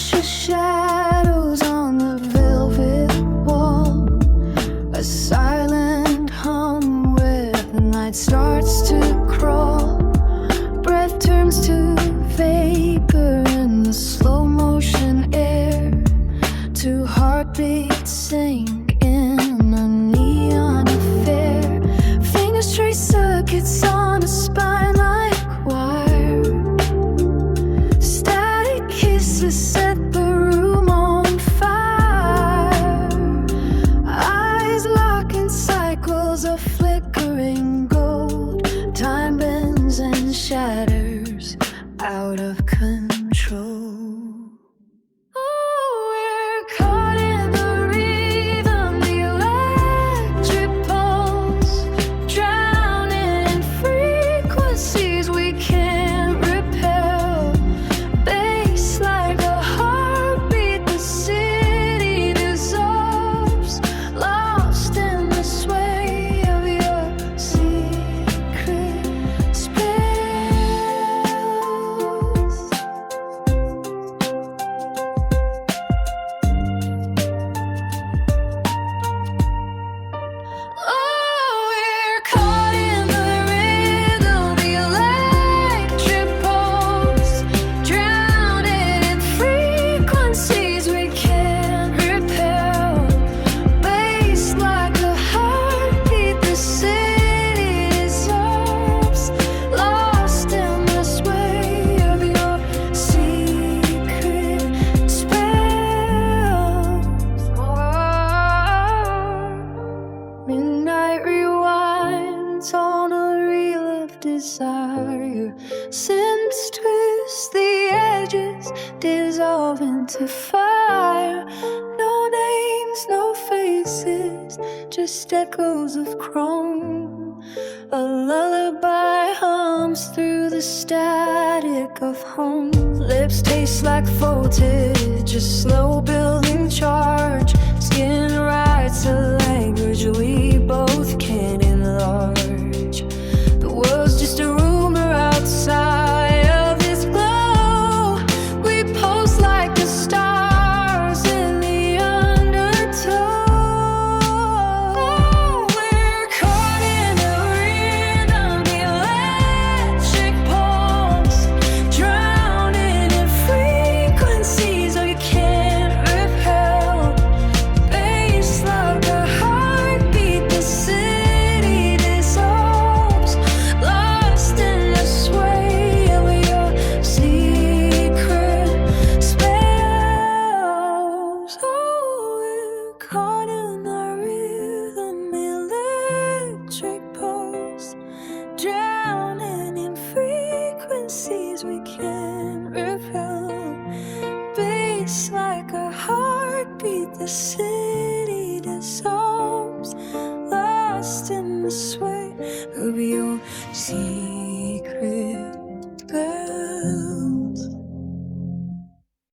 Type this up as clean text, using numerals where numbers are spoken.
shadows on the velvet wall, a silent hum where the night starts to crawl. Breath turns to vapor in the slow motion air. Two heartbeats sink in a neon affair. Fingers trace circuits on a spine like wire. Static kisses set the room on fire. Eyes lock in cycles of flickering gold. Time bends and shatters out of control. Midnight rewinds on a reel of desire. Synths twist the edges, dissolve into fire. No names, no faces, just echoes of chrome. A lullaby hums through the static of home. Lips taste like voltage, a slow building charge. Skin writes a language we both can enlarge. The world's just a rumor outside of this glow. We pulse like the stars in the undertow. We're caught in the rhythm, electric pulse, drowning in frequencies we can't repel. Bass like a heartbeat, the city dissolves, lost in the sway of your secret spells. Oh, we're caught in our rhythm, electric pulse, drowning in frequencies we can't repel. Bass like a heartbeat, the city dissolves, lost in the sway of your secret.